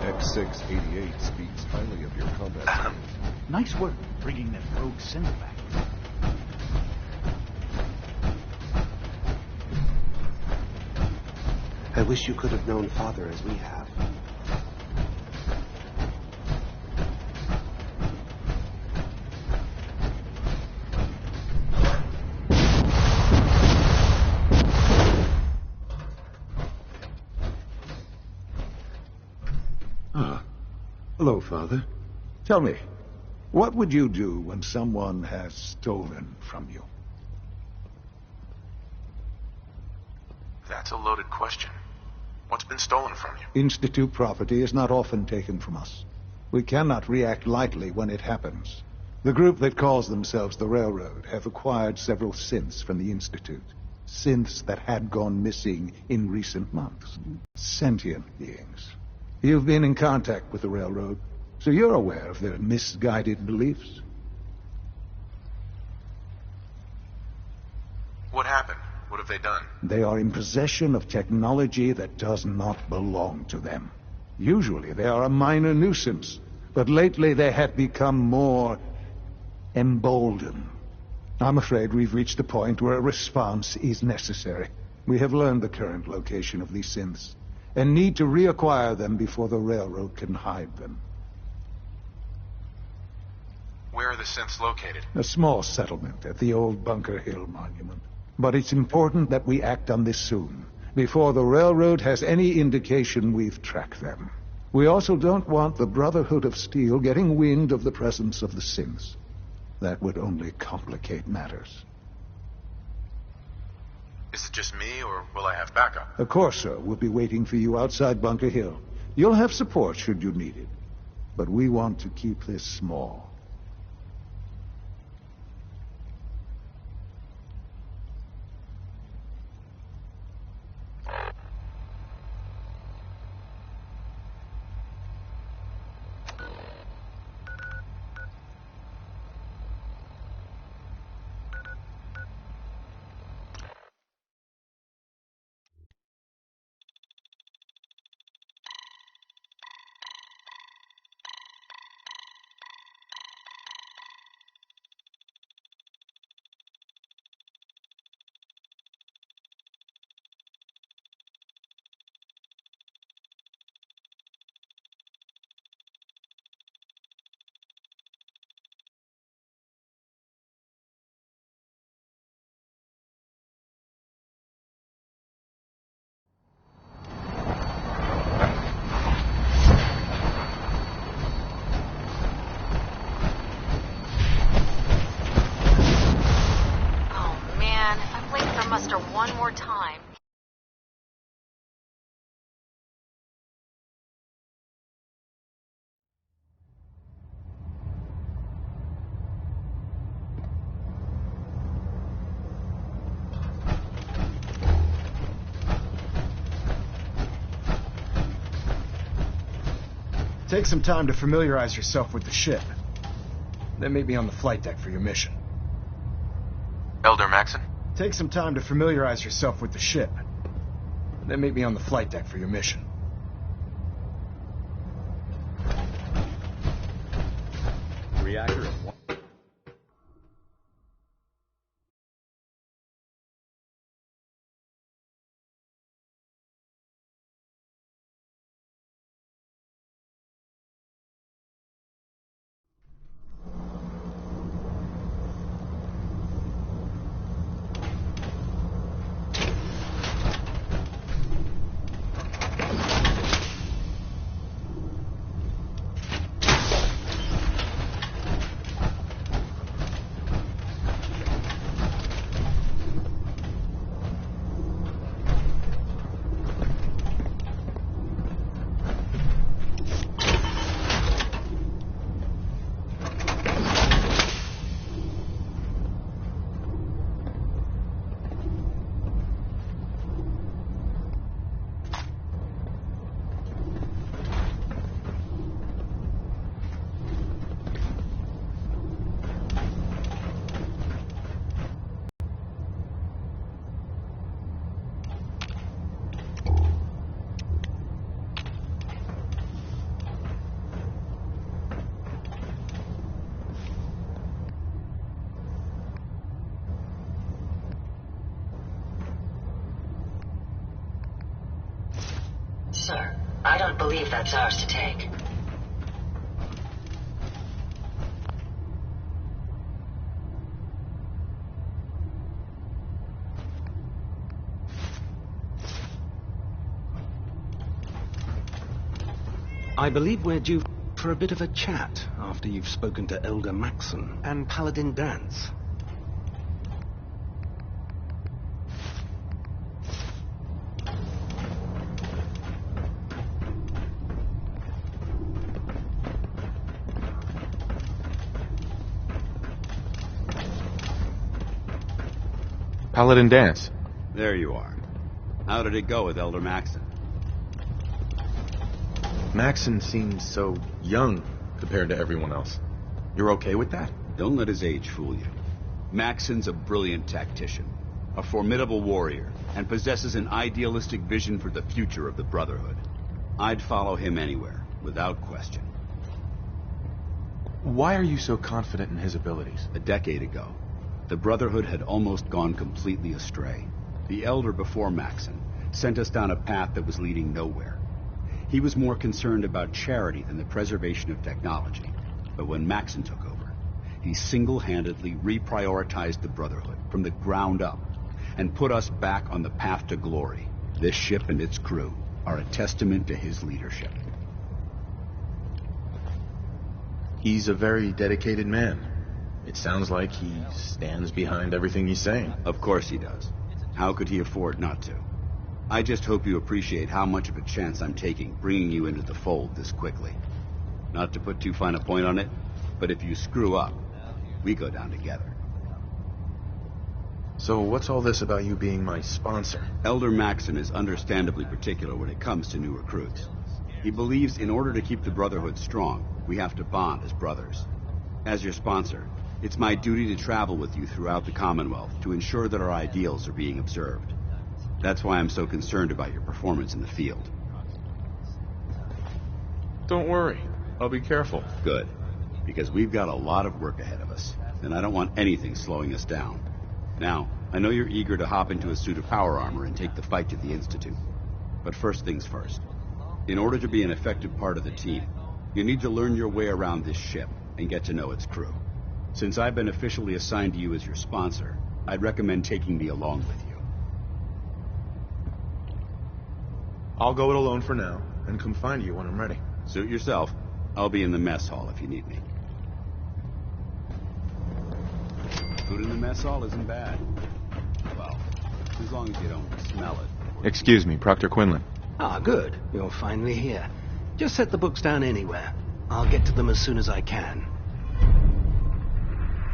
X688 speaks highly of your combat. Nice work bringing that rogue synth back. I wish you could have known Father as we have. Hello, Father. Tell me, what would you do when someone has stolen from you? That's a loaded question. What's been stolen from you? Institute property is not often taken from us. We cannot react lightly when it happens. The group that calls themselves the Railroad have acquired several synths from the Institute. Synths that had gone missing in recent months. Sentient beings. You've been in contact with the Railroad, so you're aware of their misguided beliefs. What happened? What have they done? They are in possession of technology that does not belong to them. Usually they are a minor nuisance, but lately they have become more emboldened. I'm afraid we've reached the point where a response is necessary. We have learned the current location of these synths, and need to reacquire them before the Railroad can hide them. Where are the synths located? A small settlement at the old Bunker Hill Monument. But it's important that we act on this soon, before the Railroad has any indication we've tracked them. We also don't want the Brotherhood of Steel getting wind of the presence of the synths. That would only complicate matters. Is it just me, or will I have backup? Of course, sir. We'll be waiting for you outside Bunker Hill. You'll have support should you need it. But we want to keep this small. One more time. Take some time to familiarize yourself with the ship. Then meet me on the flight deck for your mission. Elder Maxon? Take some time to familiarize yourself with the ship. Then meet me on the flight deck for your mission. Reactor at 1. don't believe that's ours to take. I believe we're due for a bit of a chat after you've spoken to Elder Maxon and Paladin Dance. Paladin Dance. There you are. How did it go with Elder Maxon? Maxon seems so young compared to everyone else. You're okay with that? Don't let his age fool you. Maxon's a brilliant tactician, a formidable warrior, and possesses an idealistic vision for the future of the Brotherhood. I'd follow him anywhere, without question. Why are you so confident in his abilities? A decade ago, the Brotherhood had almost gone completely astray. The Elder before Maxon sent us down a path that was leading nowhere. He was more concerned about charity than the preservation of technology. But when Maxon took over, he single-handedly reprioritized the Brotherhood from the ground up and put us back on the path to glory. This ship and its crew are a testament to his leadership. He's a very dedicated man. It sounds like he stands behind everything he's saying. Of course he does. How could he afford not to? I just hope you appreciate how much of a chance I'm taking bringing you into the fold this quickly. Not to put too fine a point on it, but if you screw up, we go down together. So what's all this about you being my sponsor? Elder Maxon is understandably particular when it comes to new recruits. He believes in order to keep the Brotherhood strong, we have to bond as brothers. As your sponsor, it's my duty to travel with you throughout the Commonwealth to ensure that our ideals are being observed. That's why I'm so concerned about your performance in the field. Don't worry. I'll be careful. Good. Because we've got a lot of work ahead of us, and I don't want anything slowing us down. Now, I know you're eager to hop into a suit of power armor and take the fight to the Institute. But first things first. In order to be an effective part of the team, you need to learn your way around this ship and get to know its crew. Since I've been officially assigned to you as your sponsor, I'd recommend taking me along with you. I'll go it alone for now, and come find you when I'm ready. Suit yourself. I'll be in the mess hall if you need me. Food in the mess hall isn't bad. Well, as long as you don't smell it. Excuse me, Proctor Quinlan. Ah, good. You're finally here. Just set the books down anywhere. I'll get to them as soon as I can.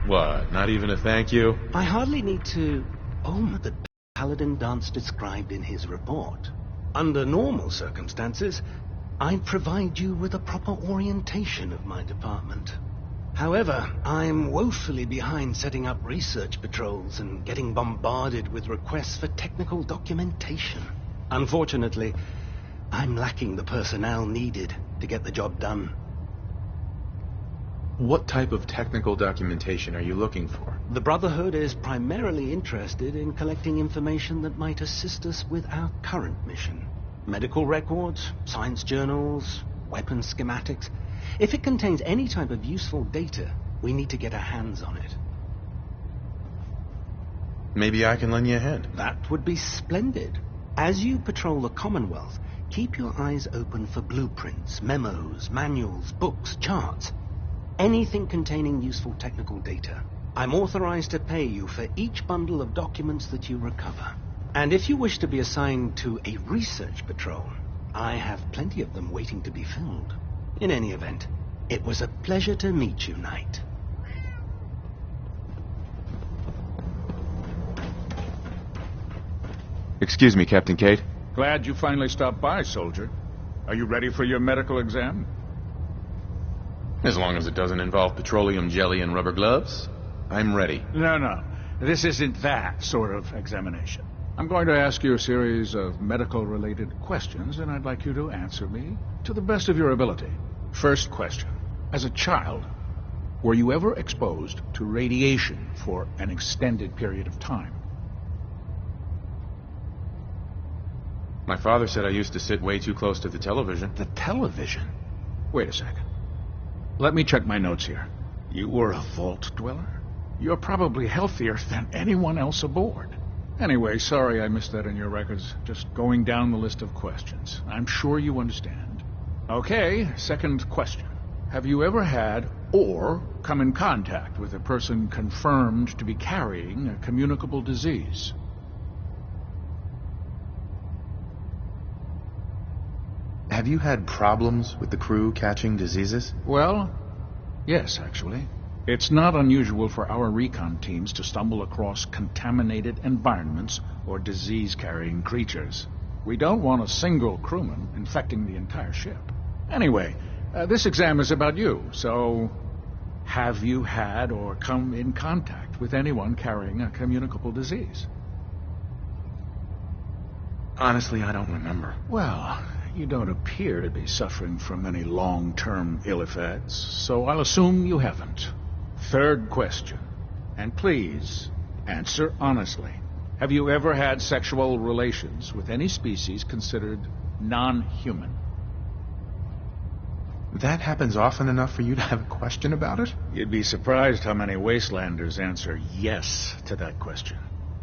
What, not even a thank you? I hardly need to... Oh, the Paladin Dance described in his report. Under normal circumstances, I'd provide you with a proper orientation of my department. However, I'm woefully behind setting up research patrols and getting bombarded with requests for technical documentation. Unfortunately, I'm lacking the personnel needed to get the job done. What type of technical documentation are you looking for? The Brotherhood is primarily interested in collecting information that might assist us with our current mission. Medical records, science journals, weapon schematics. If it contains any type of useful data, we need to get our hands on it. Maybe I can lend you a hand. That would be splendid. As you patrol the Commonwealth, keep your eyes open for blueprints, memos, manuals, books, charts. Anything containing useful technical data. I'm authorized to pay you for each bundle of documents that you recover. And if you wish to be assigned to a research patrol, I have plenty of them waiting to be filled. In any event, it was a pleasure to meet you, Knight. Excuse me, Captain Cade. Glad you finally stopped by, soldier. Are you ready for your medical exam? As long as it doesn't involve petroleum jelly and rubber gloves, I'm ready. No. This isn't that sort of examination. I'm going to ask you a series of medical-related questions, and I'd like you to answer me to the best of your ability. First question. As a child, were you ever exposed to radiation for an extended period of time? My father said I used to sit way too close to the television. The television? Wait a second. Let me check my notes here. You were a vault dweller? You're probably healthier than anyone else aboard. Anyway, sorry I missed that in your records. Just going down the list of questions. I'm sure you understand. Okay, second question. Have you ever had or come in contact with a person confirmed to be carrying a communicable disease? Have you had problems with the crew catching diseases? Well, yes, actually. It's not unusual for our recon teams to stumble across contaminated environments or disease-carrying creatures. We don't want a single crewman infecting the entire ship. Anyway, this exam is about you, so have you had or come in contact with anyone carrying a communicable disease? Honestly, I don't remember. Well, you don't appear to be suffering from any long-term ill effects, so I'll assume you haven't. Third question, and please answer honestly. Have you ever had sexual relations with any species considered non-human? That happens often enough for you to have a question about it? You'd be surprised how many wastelanders answer yes to that question.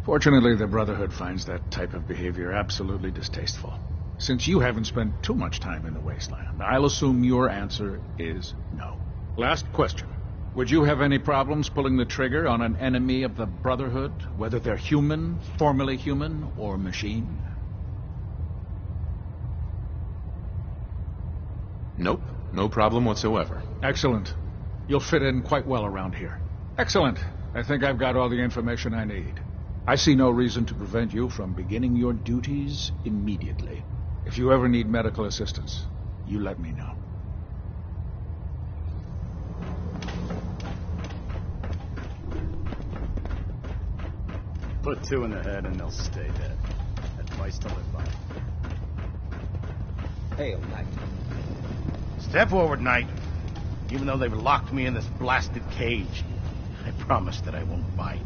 Fortunately, the Brotherhood finds that type of behavior absolutely distasteful. Since you haven't spent too much time in the wasteland, I'll assume your answer is no. Last question. Would you have any problems pulling the trigger on an enemy of the Brotherhood, whether they're human, formerly human, or machine? Nope. No problem whatsoever. Excellent. You'll fit in quite well around here. Excellent. I think I've got all the information I need. I see no reason to prevent you from beginning your duties immediately. If you ever need medical assistance, you let me know. Put 2 in the head and they'll stay dead. Advice to live by. Hail, Knight. Step forward, Knight. Even though they've locked me in this blasted cage, I promise that I won't bite.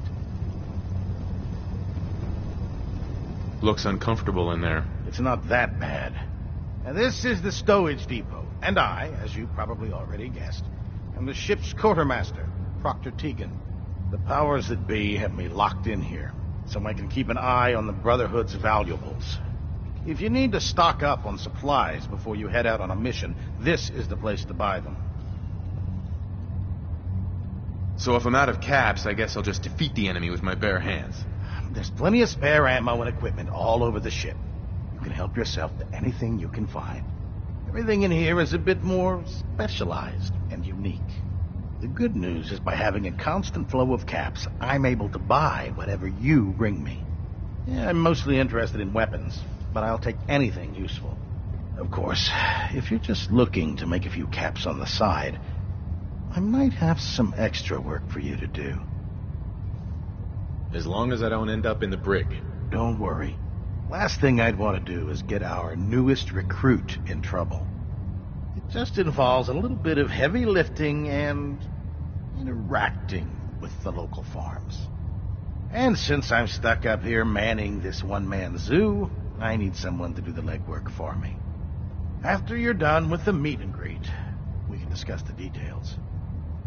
Looks uncomfortable in there. It's not that bad. Now, this is the stowage depot, and I, as you probably already guessed, am the ship's quartermaster, Proctor Tegan. The powers that be have me locked in here, so I can keep an eye on the Brotherhood's valuables. If you need to stock up on supplies before you head out on a mission, this is the place to buy them. So if I'm out of caps, I guess I'll just defeat the enemy with my bare hands. There's plenty of spare ammo and equipment all over the ship. You can help yourself to anything you can find. Everything in here is a bit more specialized and unique. The good news is by having a constant flow of caps, I'm able to buy whatever you bring me. Yeah, I'm mostly interested in weapons, but I'll take anything useful. Of course, if you're just looking to make a few caps on the side, I might have some extra work for you to do. As long as I don't end up in the brig. Don't worry. Last thing I'd want to do is get our newest recruit in trouble. It just involves a little bit of heavy lifting and interacting with the local farms. And since I'm stuck up here manning this one-man zoo, I need someone to do the legwork for me. After you're done with the meet and greet, we can discuss the details.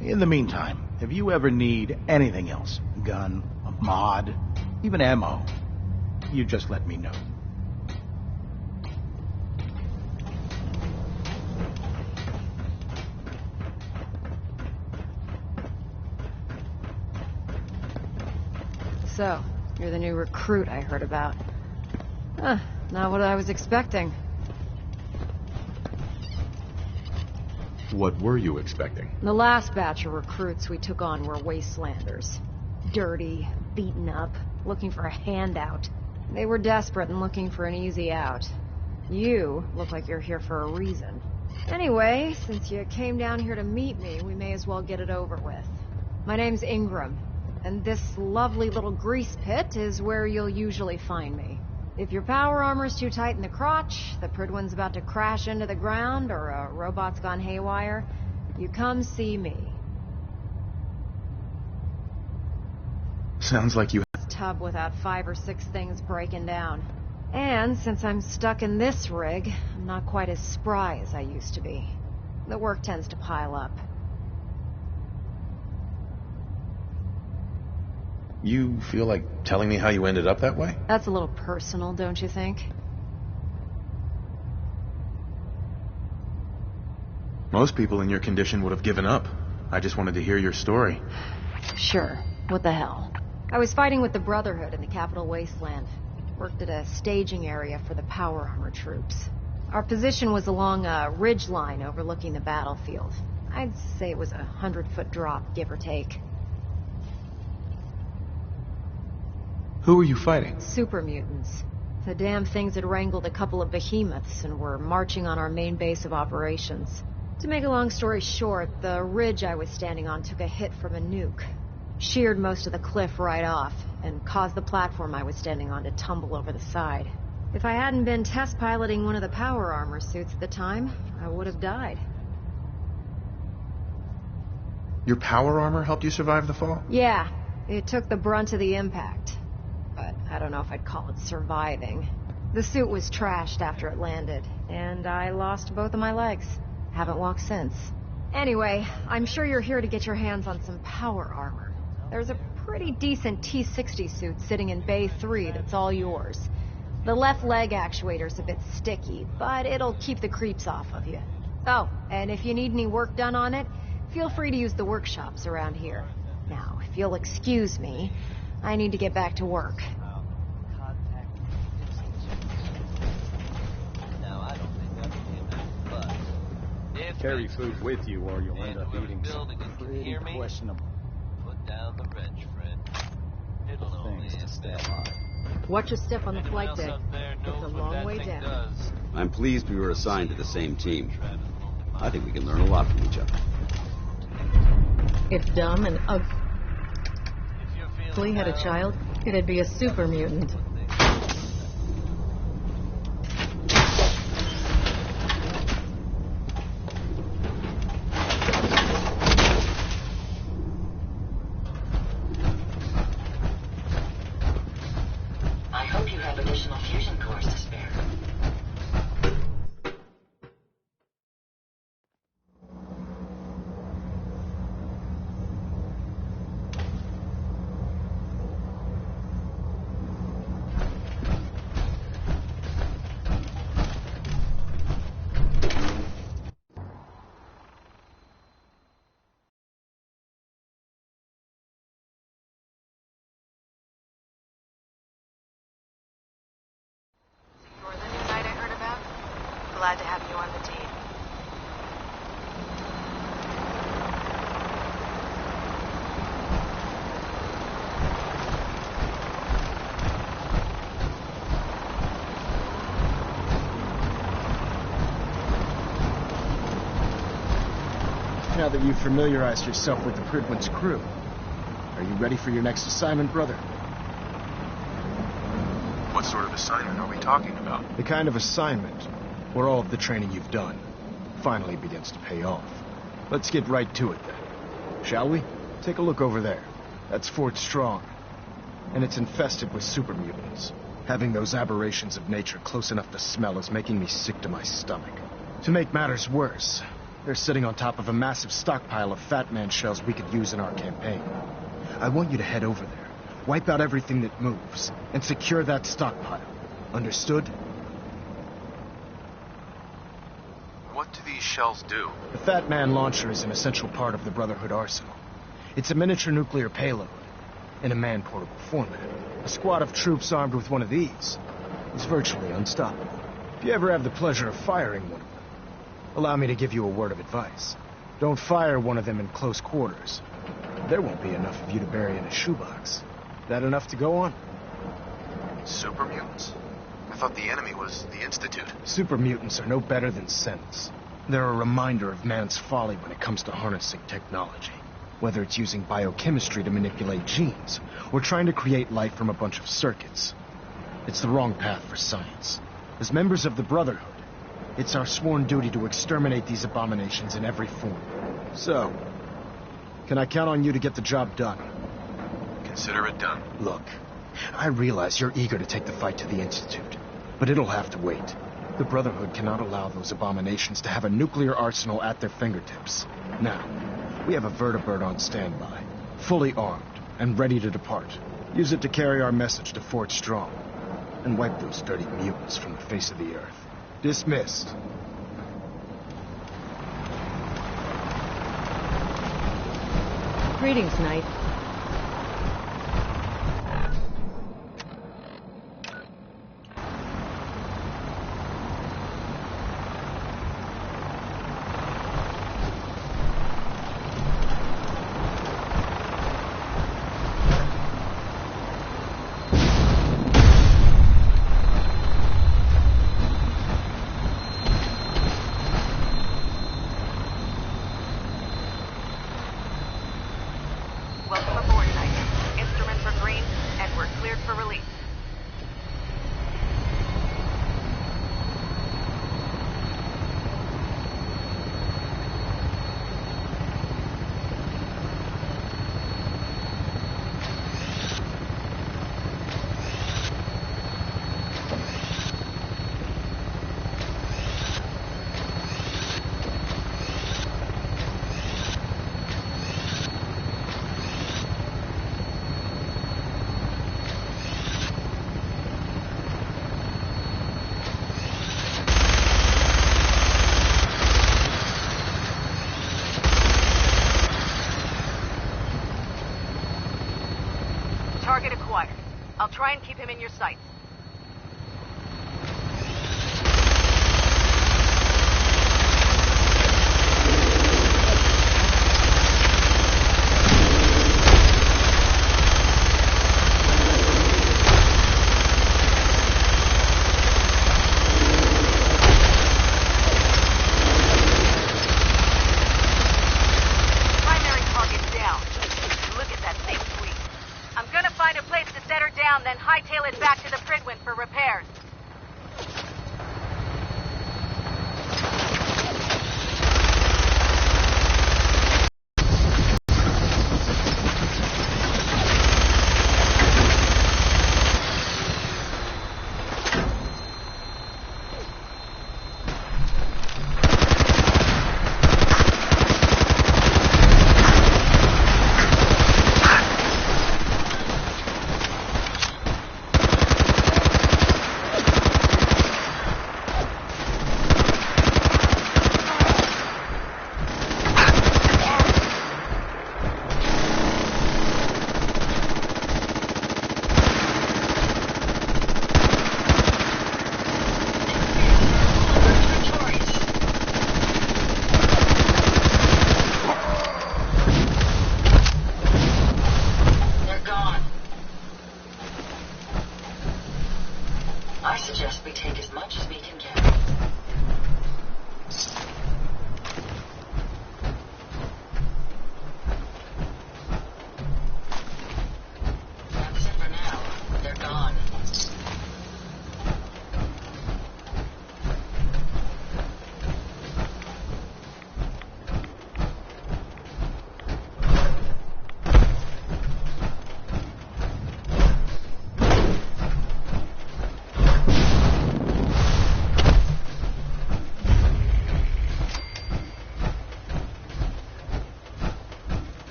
In the meantime, if you ever need anything else, gun, a mod, even ammo, you just let me know. So, you're the new recruit I heard about. Not what I was expecting. What were you expecting? The last batch of recruits we took on were wastelanders. Dirty, beaten up, looking for a handout. They were desperate and looking for an easy out. You look like you're here for a reason. Anyway, since you came down here to meet me, we may as well get it over with. My name's Ingram, and this lovely little grease pit is where you'll usually find me. If your power armor's too tight in the crotch, the Pridwin's about to crash into the ground, or a robot's gone haywire, you come see me. Sounds like you... Tub without 5 or 6 things breaking down. And since I'm stuck in this rig, I'm not quite as spry as I used to be. The work tends to pile up. You feel like telling me how you ended up that way? That's a little personal, don't you think? Most people in your condition would have given up. I just wanted to hear your story. Sure. What the hell? I was fighting with the Brotherhood in the Capital Wasteland. Worked at a staging area for the power armor troops. Our position was along a ridge line overlooking the battlefield. I'd say it was a 100-foot drop, give or take. Who were you fighting? Super mutants. The damn things had wrangled a couple of behemoths and were marching on our main base of operations. To make a long story short, the ridge I was standing on took a hit from a nuke. Sheared most of the cliff right off, and caused the platform I was standing on to tumble over the side. If I hadn't been test piloting one of the power armor suits at the time, I would have died. Your power armor helped you survive the fall? Yeah, it took the brunt of the impact. But I don't know if I'd call it surviving. The suit was trashed after it landed, and I lost both of my legs. Haven't walked since. Anyway, I'm sure you're here to get your hands on some power armor. There's a pretty decent T-60 suit sitting in Bay 3 that's all yours. The left leg actuator's a bit sticky, but it'll keep the creeps off of you. Oh, and if you need any work done on it, feel free to use the workshops around here. Now, if you'll excuse me, I need to get back to work. Carry food with you or you'll end up eating something pretty questionable. Put down the wrench, friend. It'll only Things to stay alive. Watch your step on the flight deck. It's a long way down. I'm pleased we were assigned to the same team. I think we can learn a lot from each other. If dumb and ugly had a child, it'd be a super mutant. I hope you have additional fusion cores to spare. You're the new knight I heard about? Glad to have you on the team. Now that you've familiarized yourself with the Pridwin's crew, are you ready for your next assignment, brother? What sort of assignment are we talking about? The kind of assignment where all of the training you've done finally begins to pay off. Let's get right to it then, shall we? Take a look over there. That's Fort Strong, and it's infested with super mutants. Having those aberrations of nature close enough to smell is making me sick to my stomach. To make matters worse, they're sitting on top of a massive stockpile of Fat Man shells we could use in our campaign. I want you to head over there, wipe out everything that moves, and secure that stockpile. Understood? What do these shells do? The Fat Man launcher is an essential part of the Brotherhood arsenal. It's a miniature nuclear payload in a man-portable format. A squad of troops armed with one of these is virtually unstoppable. If you ever have the pleasure of firing one of them, allow me to give you a word of advice. Don't fire one of them in close quarters. There won't be enough of you to bury in a shoebox. That enough to go on? Super mutants? I thought the enemy was the Institute. Super mutants are no better than synths. They're a reminder of man's folly when it comes to harnessing technology. Whether it's using biochemistry to manipulate genes, or trying to create life from a bunch of circuits. It's the wrong path for science. As members of the Brotherhood, it's our sworn duty to exterminate these abominations in every form. So, can I count on you to get the job done? Consider it done. Look, I realize you're eager to take the fight to the Institute. but it'll have to wait. The Brotherhood cannot allow those abominations to have a nuclear arsenal at their fingertips. Now, we have a vertibird on standby, fully armed and ready to depart. Use it to carry our message to Fort Strong and wipe those dirty mutants from the face of the earth. Dismissed. Greetings, Knight. Welcome aboard, Knight. Instruments are green, and we're cleared for release. Target acquired. I'll try and keep him in your sights. Primary target down. Look at that thing sweep. I'm gonna find a place to set her down, then hightail it back to the Pridwin for repairs. I suggest we take as much as we can get. That's it for now. They're gone.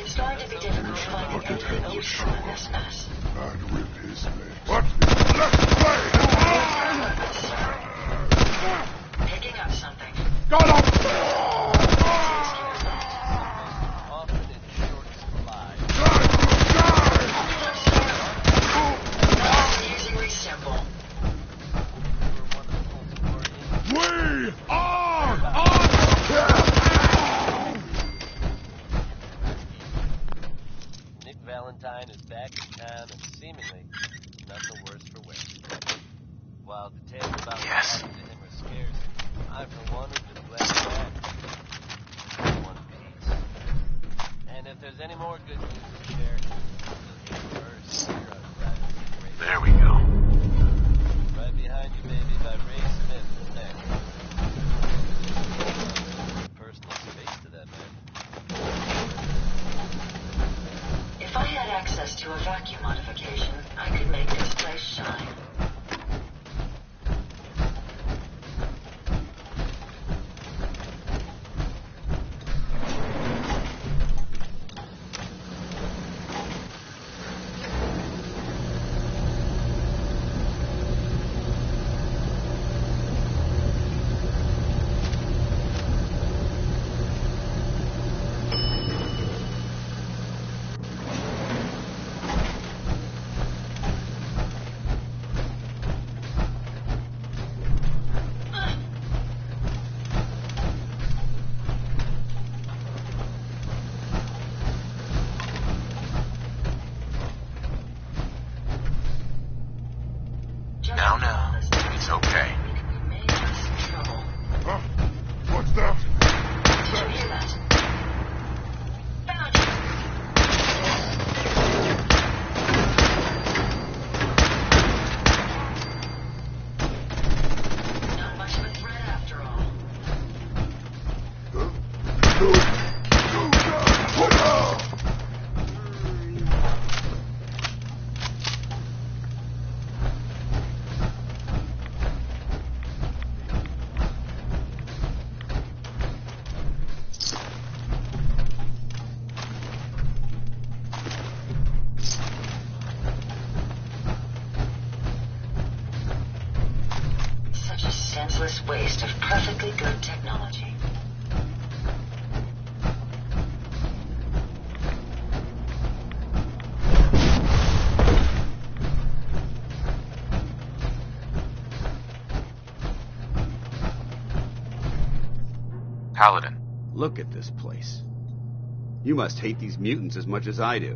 It's going to be difficult finding anything useful in this mess. And with his legs. What? Let's play! Picking up something. Got him! Often in short supply. Not easily simple. We are Nick Valentine is back in town and seemingly none the worse for wear. While details about what happened to him are scarce, I for one am just glad he's back. any more good news to share? First, you're a There we go. right behind you, baby, by Ray Smith is next. Personal space to that man. If I had access to a vacuum modification, I could make this place shine. Now, it's okay. Huh? What's that? Did you hear that? Found you. Not much of a threat after all. Such a senseless waste of perfectly good technology. Paladin. Look at this place. You must hate these mutants as much as I do.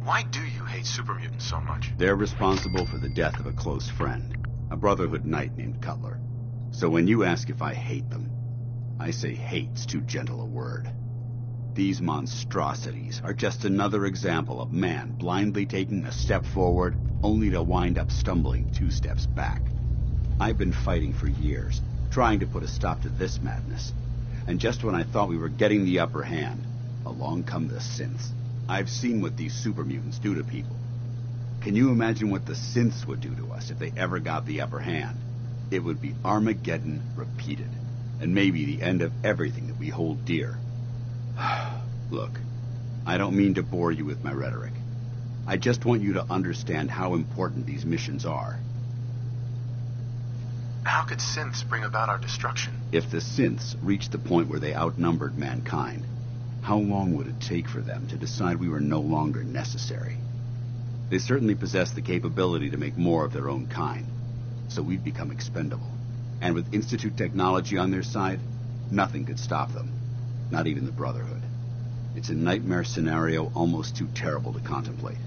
Why do you hate super mutants so much? They're responsible for the death of a close friend, a Brotherhood knight named Cutler. So when you ask if I hate them, I say hate's too gentle a word. These monstrosities are just another example of man blindly taking a step forward, only to wind up stumbling 2 steps back. I've been fighting for years, trying to put a stop to this madness. And just when I thought we were getting the upper hand, along come the synths. I've seen what these super mutants do to people. Can you imagine what the synths would do to us if they ever got the upper hand? It would be Armageddon repeated, and maybe the end of everything that we hold dear. Look, I don't mean to bore you with my rhetoric. I just want you to understand how important these missions are. How could synths bring about our destruction? If the synths reached the point where they outnumbered mankind, how long would it take for them to decide we were no longer necessary? They certainly possess the capability to make more of their own kind, so we'd become expendable. And with Institute technology on their side, nothing could stop them, not even the Brotherhood. It's a nightmare scenario almost too terrible to contemplate.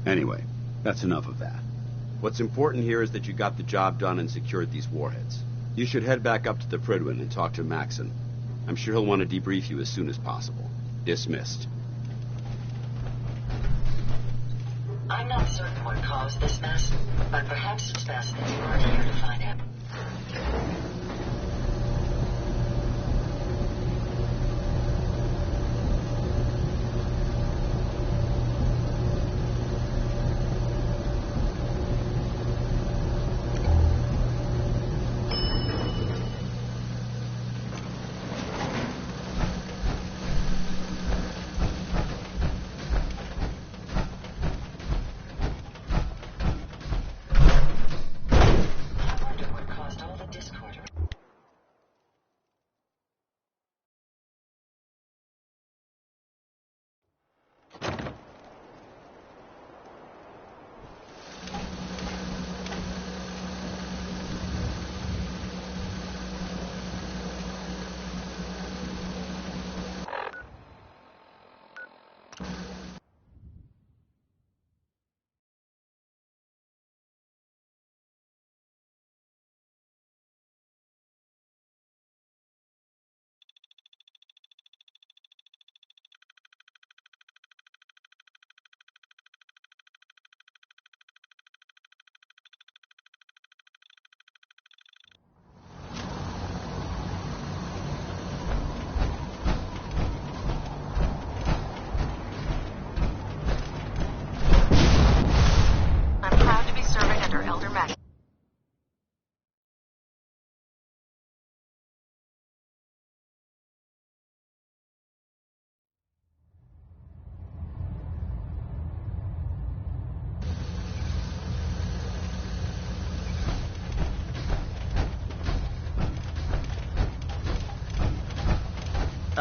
Anyway, that's enough of that. What's important here is that you got the job done and secured these warheads. You should head back up to the Prydwen and talk to Maxon. I'm sure he'll want to debrief you as soon as possible. Dismissed. I'm not certain what caused this mess, but perhaps it's best that you are here to find out. I wonder what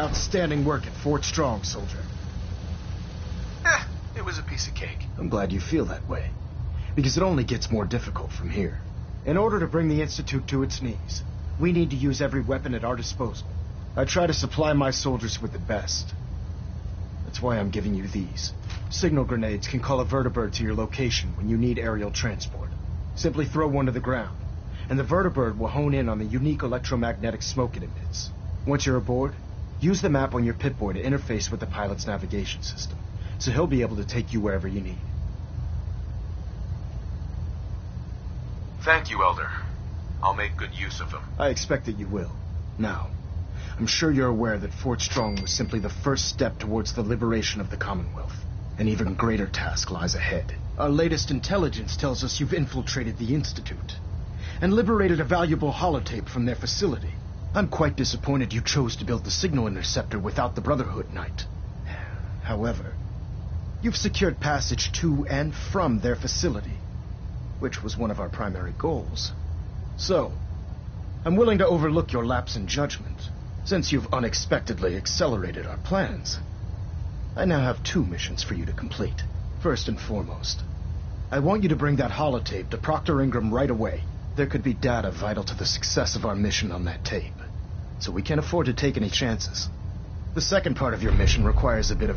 Outstanding work at Fort Strong, soldier. It was a piece of cake. I'm glad you feel that way, because it only gets more difficult from here. In order to bring the Institute to its knees, we need to use every weapon at our disposal. I try to supply my soldiers with the best. That's why I'm giving you these. Signal grenades can call a vertibird to your location when you need aerial transport. Simply throw one to the ground, and the vertibird will hone in on the unique electromagnetic smoke it emits. Once you're aboard, use the map on your Pip-Boy to interface with the pilot's navigation system, so he'll be able to take you wherever you need. Thank you, Elder. I'll make good use of them. I expect that you will. Now, I'm sure you're aware that Fort Strong was simply the first step towards the liberation of the Commonwealth. An even greater task lies ahead. Our latest intelligence tells us you've infiltrated the Institute and liberated a valuable holotape from their facility. I'm quite disappointed you chose to build the signal interceptor without the Brotherhood Knight. However, you've secured passage to and from their facility, which was one of our primary goals. So, I'm willing to overlook your lapse in judgment, since you've unexpectedly accelerated our plans. I now have 2 missions for you to complete. First and foremost, I want you to bring that holotape to Proctor Ingram right away. There could be data vital to the success of our mission on that tape, so we can't afford to take any chances. The second part of your mission requires a bit of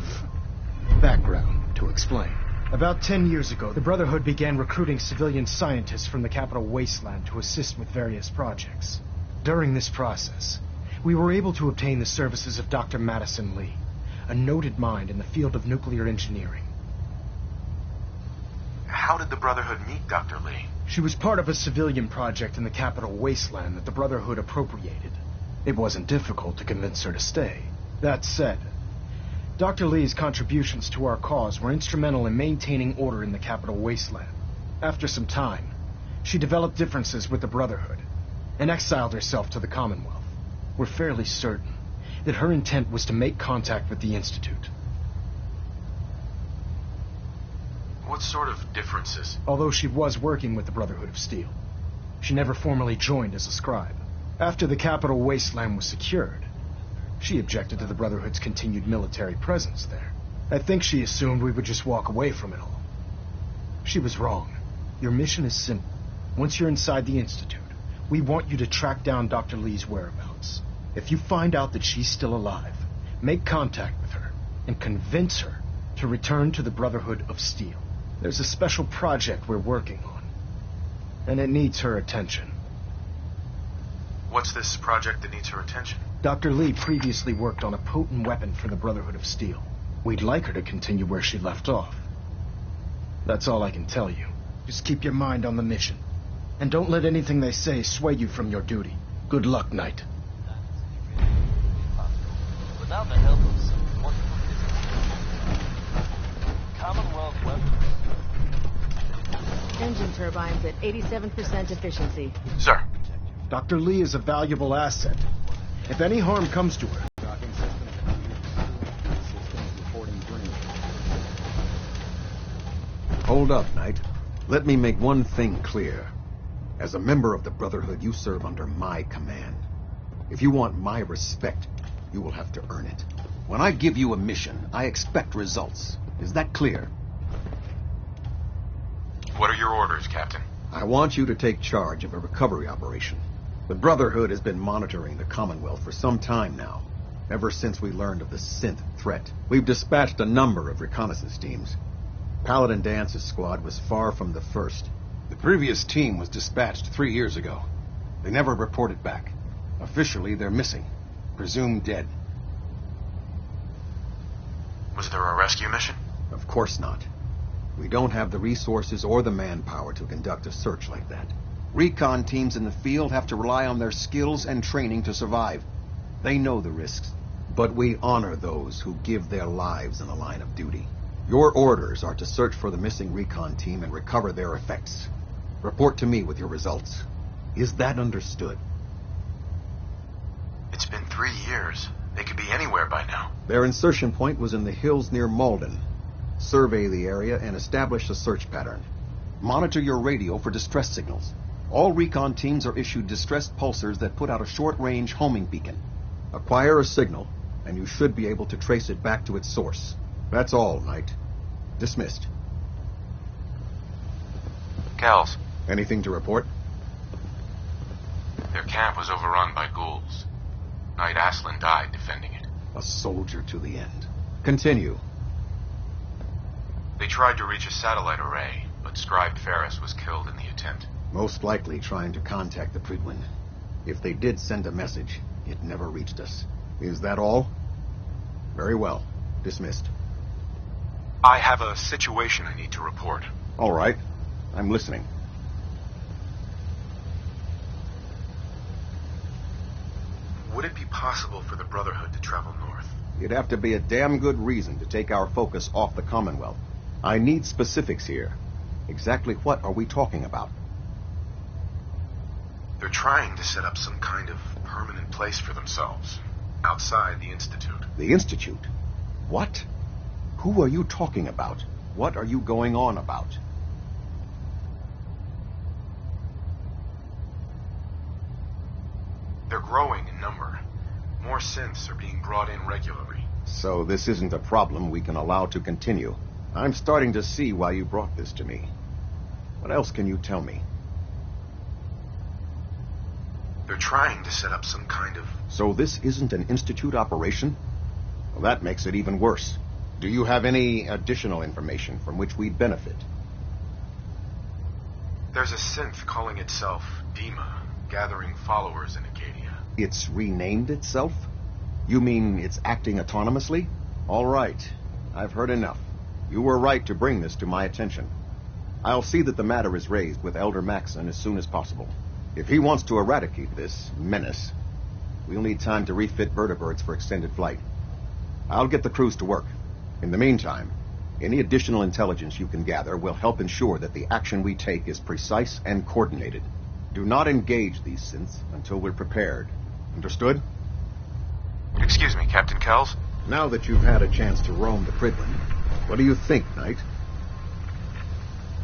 background to explain. About 10 years ago, the Brotherhood began recruiting civilian scientists from the capital wasteland to assist with various projects. During this process, we were able to obtain the services of Dr. Madison Lee, a noted mind in the field of nuclear engineering. How did the Brotherhood meet Dr. Lee? She was part of a civilian project in the capital wasteland that the Brotherhood appropriated. It wasn't difficult to convince her to stay. That said, Dr. Lee's contributions to our cause were instrumental in maintaining order in the capital wasteland. After some time, she developed differences with the Brotherhood and exiled herself to the Commonwealth. We're fairly certain that her intent was to make contact with the Institute. What sort of differences? Although she was working with the Brotherhood of Steel, she never formally joined as a scribe. After the capital wasteland was secured, she objected to the Brotherhood's continued military presence there. I think she assumed we would just walk away from it all. She was wrong. Your mission is simple. Once you're inside the Institute, we want you to track down Dr. Lee's whereabouts. If you find out that she's still alive, make contact with her and convince her to return to the Brotherhood of Steel. There's a special project we're working on, and it needs her attention. What's this project that needs her attention? Dr. Lee previously worked on a potent weapon for the Brotherhood of Steel. We'd like her to continue where she left off. That's all I can tell you. Just keep your mind on the mission, and don't let anything they say sway you from your duty. Good luck, Knight. Without the help of some wonderful business, Commonwealth weapons. Engine turbines at 87% efficiency. Sir. Dr. Lee is a valuable asset. If any harm comes to her... Hold up, Knight. Let me make one thing clear. As a member of the Brotherhood, you serve under my command. If you want my respect, you will have to earn it. When I give you a mission, I expect results. Is that clear? What are your orders, Captain? I want you to take charge of a recovery operation. The Brotherhood has been monitoring the Commonwealth for some time now, ever since we learned of the synth threat. We've dispatched a number of reconnaissance teams. Paladin Dance's squad was far from the first. The previous team was dispatched 3 years ago. They never reported back. Officially, they're missing. Presumed dead. Was there a rescue mission? Of course not. We don't have the resources or the manpower to conduct a search like that. Recon teams in the field have to rely on their skills and training to survive. They know the risks, but we honor those who give their lives in the line of duty. Your orders are to search for the missing recon team and recover their effects. Report to me with your results. Is that understood? It's been 3 years. They could be anywhere by now. Their insertion point was in the hills near Malden. Survey the area and establish a search pattern. Monitor your radio for distress signals. All recon teams are issued distress pulsars that put out a short-range homing beacon. Acquire a signal, and you should be able to trace it back to its source. That's all, Knight. Dismissed. Kells, Anything to report? their camp was overrun by ghouls. Knight Aslan died defending it. A soldier to the end. Continue. They tried to reach a satellite array, but Scribe Ferris was killed in the attempt. Most likely trying to contact the Pridwin. If they did send a message, it never reached us. Is that all? Very well. Dismissed. I have a situation I need to report. All right. I'm listening. Would it be possible for the Brotherhood to travel north? It'd have to be a damn good reason to take our focus off the Commonwealth. I need specifics here. Exactly what are we talking about? They're trying to set up some kind of permanent place for themselves, outside the Institute. The Institute? What? Who are you talking about? What are you going on about? They're growing in number. More synths are being brought in regularly. So this isn't a problem we can allow to continue. I'm starting to see why you brought this to me. What else can you tell me? They're trying to set up some kind of... So this isn't an Institute operation? Well, that makes it even worse. Do you have any additional information from which we'd benefit? There's a synth calling itself Dima, gathering followers in Acadia. It's renamed itself? You mean it's acting autonomously? All right. I've heard enough. You were right to bring this to my attention. I'll see that the matter is raised with Elder Maxon as soon as possible. If he wants to eradicate this menace, we'll need time to refit vertibirds for extended flight. I'll get the crews to work. In the meantime, any additional intelligence you can gather will help ensure that the action we take is precise and coordinated. Do not engage these synths until we're prepared. Understood? Excuse me, Captain Kells? Now that you've had a chance to roam the Pridwin, what do you think, Knight?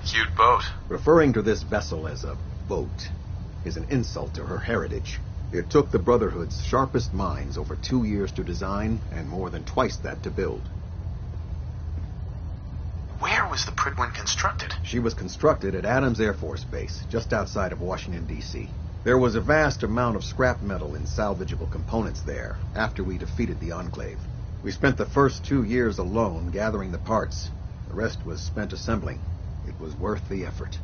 Cute boat. Referring to this vessel as a boat is an insult to her heritage. It took the Brotherhood's sharpest minds over 2 years to design and more than twice that to build. Where was the Pridwin constructed? She was constructed at Adams Air Force Base, just outside of Washington, D.C. There was a vast amount of scrap metal and salvageable components there after we defeated the Enclave. We spent the first 2 years alone gathering the parts. The rest was spent assembling. It was worth the effort.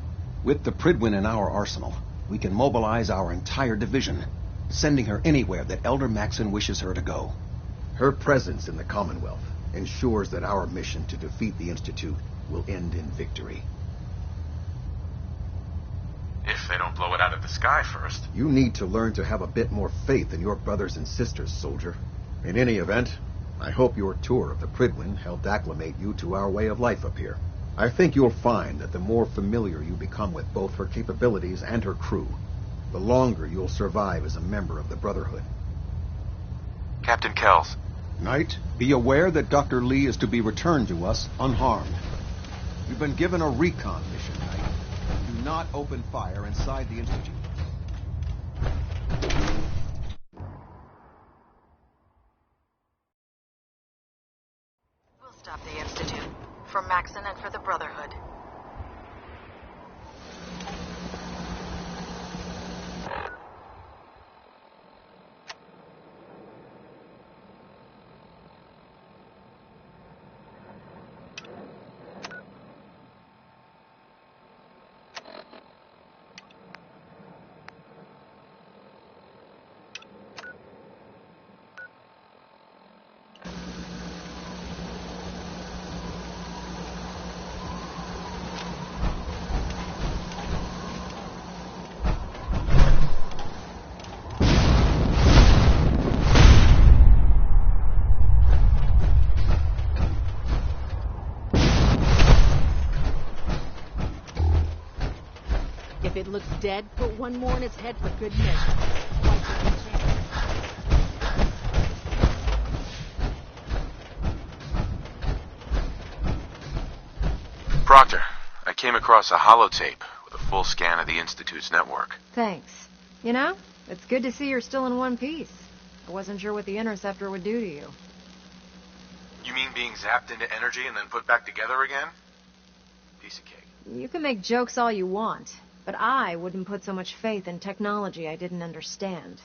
With the Pridwin in our arsenal, we can mobilize our entire division, sending her anywhere that Elder Maxon wishes her to go. Her presence in the Commonwealth ensures that our mission to defeat the Institute will end in victory. If they don't blow it out of the sky first. You need to learn to have a bit more faith in your brothers and sisters, soldier. In any event, I hope your tour of the Pridwin helped acclimate you to our way of life up here. I think you'll find that the more familiar you become with both her capabilities and her crew, the longer you'll survive as a member of the Brotherhood. Captain Kells. Knight, be aware that Dr. Lee is to be returned to us unharmed. You've been given a recon mission, Knight. Do not open fire inside the Institute. We'll stop the Institute. For Maxon and for the Brotherhood. If it looks dead, put one more in its head for good measure. Twice as much chance. Proctor, I came across a holotape with a full scan of the Institute's network. Thanks. You know, it's good to see you're still in one piece. I wasn't sure what the Interceptor would do to you. You mean being zapped into energy and then put back together again? Piece of cake. You can make jokes all you want, but I wouldn't put so much faith in technology I didn't understand.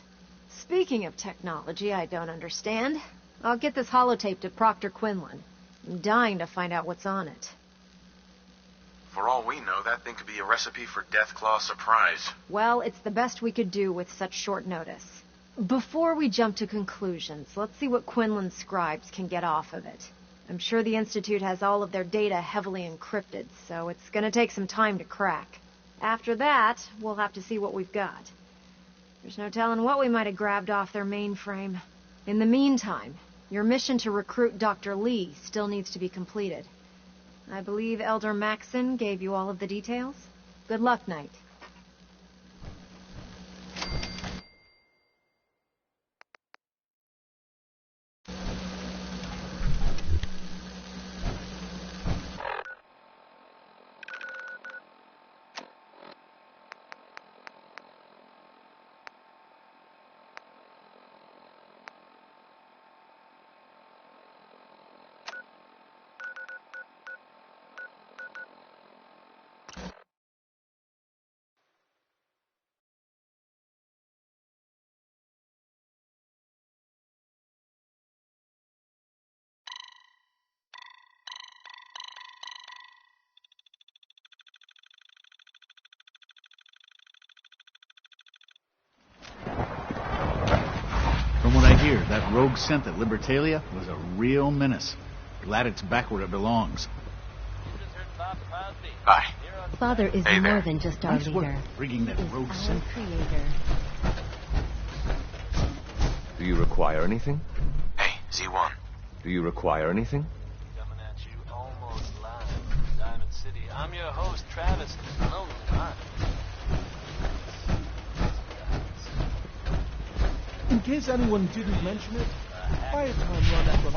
Speaking of technology I don't understand, I'll get this holotape to Proctor Quinlan. I'm dying to find out what's on it. For all we know, that thing could be a recipe for Deathclaw surprise. Well, it's the best we could do with such short notice. Before we jump to conclusions, let's see what Quinlan's scribes can get off of it. I'm sure the Institute has all of their data heavily encrypted, so it's going to take some time to crack. After that, we'll have to see what we've got. There's no telling what we might have grabbed off their mainframe. In the meantime, your mission to recruit Dr. Lee still needs to be completed. I believe Elder Maxon gave you all of the details. Good luck, Knight. From what I hear, that rogue scent at Libertalia was a real menace. Glad it's back where it belongs. Hi. Father is Hey there. more than just our leader. Bringing that rogue Our scent. creator. Do you require anything? Hey, Z1. Do you require anything? Coming at you almost live from Diamond City. I'm your host, Travis. Lonely Heart. In case anyone didn't mention it, Firetime run at the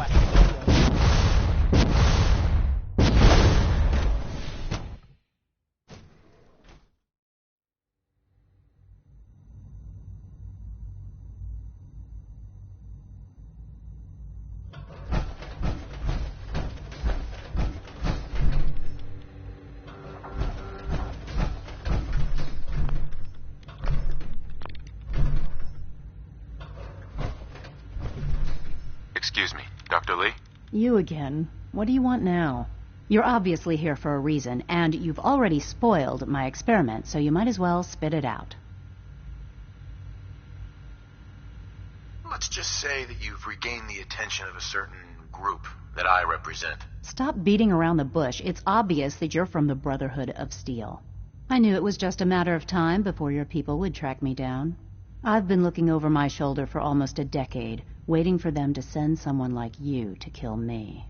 Excuse me, Dr. Lee? You again. What do you want now? You're obviously here for a reason, and you've already spoiled my experiment, so you might as well spit it out. Let's just say that you've regained the attention of a certain group that I represent. Stop beating around the bush. It's obvious that you're from the Brotherhood of Steel. I knew it was just a matter of time before your people would track me down. I've been looking over my shoulder for almost a decade, waiting for them to send someone like you to kill me.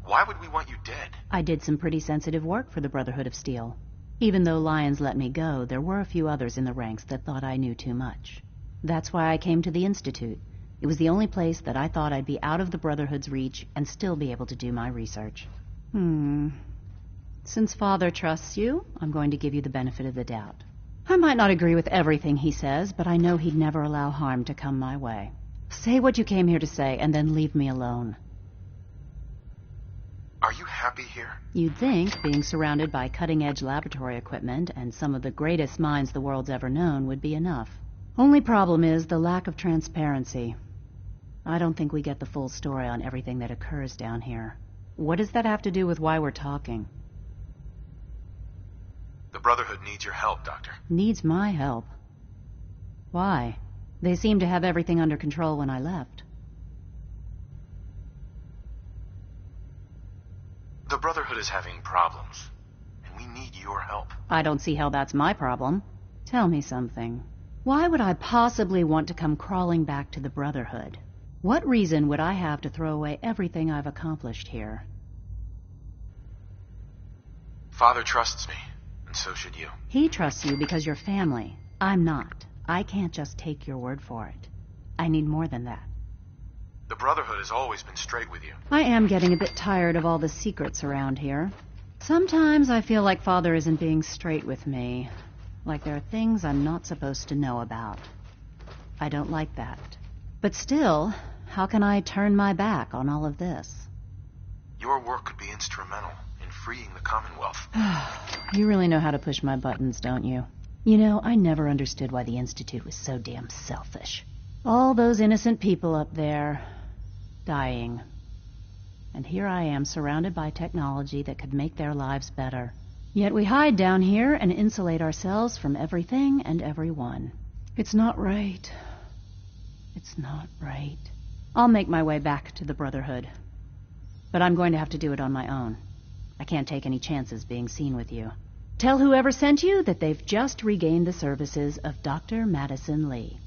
Why would we want you dead? I did some pretty sensitive work for the Brotherhood of Steel. Even though Lyons let me go, there were a few others in the ranks that thought I knew too much. That's why I came to the Institute. It was the only place that I thought I'd be out of the Brotherhood's reach and still be able to do my research. Since Father trusts you, I'm going to give you the benefit of the doubt. I might not agree with everything he says, but I know he'd never allow harm to come my way. Say what you came here to say, and then leave me alone. Are you happy here? You'd think being surrounded by cutting-edge laboratory equipment and some of the greatest minds the world's ever known would be enough. Only problem is the lack of transparency. I don't think we get the full story on everything that occurs down here. What does that have to do with why we're talking? The Brotherhood needs your help, Doctor. Needs my help. Why? They seemed to have everything under control when I left. The Brotherhood is having problems, and we need your help. I don't see how that's my problem. Tell me something. Why would I possibly want to come crawling back to the Brotherhood? What reason would I have to throw away everything I've accomplished here? Father trusts me, and so should you. He trusts you because you're family. I'm not. I can't just take your word for it. I need more than that. The Brotherhood has always been straight with you. I am getting a bit tired of all the secrets around here. Sometimes I feel like Father isn't being straight with me. Like there are things I'm not supposed to know about. I don't like that. But still, how can I turn my back on all of this? Your work could be instrumental in freeing the Commonwealth. You really know how to push my buttons, don't you? You know, I never understood why the Institute was so damn selfish. All those innocent people up there, dying. And here I am, surrounded by technology that could make their lives better. Yet we hide down here and insulate ourselves from everything and everyone. It's not right. It's not right. I'll make my way back to the Brotherhood. But I'm going to have to do it on my own. I can't take any chances being seen with you. Tell whoever sent you that they've just regained the services of Dr. Madison Lee.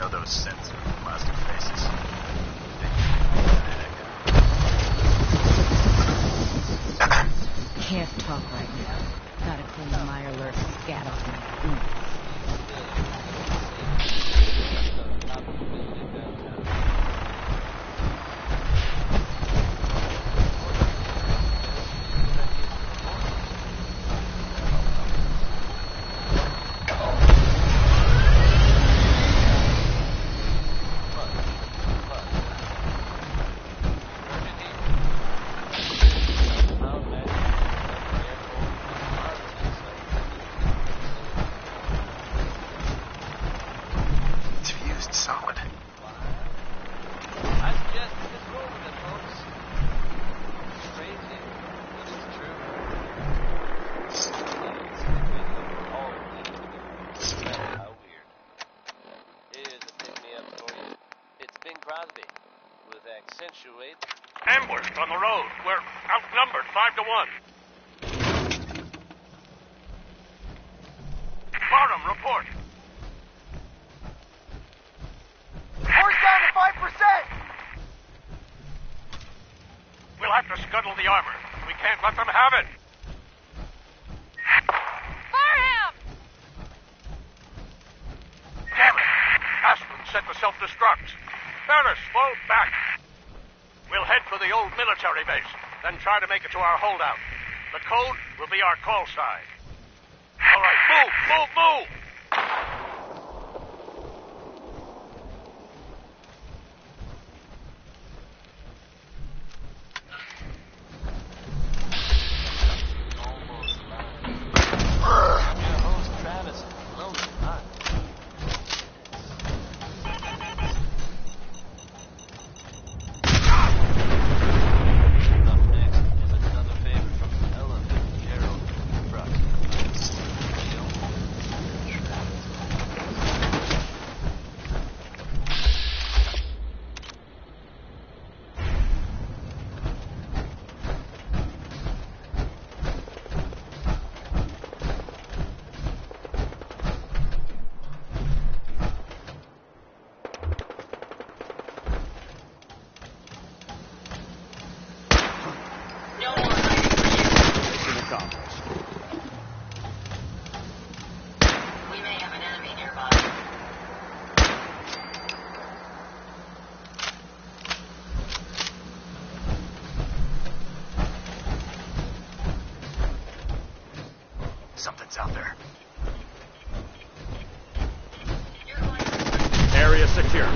know those synths with the plastic faces. Can't talk right now. Gotta clean the Mirelurk scat off my boots. Ambushed on the road. We're outnumbered 5-1. Bottom, report. Horse down to 5%! We'll have to scuttle the armor. We can't let them have it. Fire him! Damn it! Aspen set the self-destruct. Better slow back. We'll head for the old military base, then try to make it to our holdout. The code will be our call sign. All right, move, move, move! Something's out there. Area secure.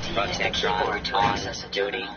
Use the keyboard to access a terminal.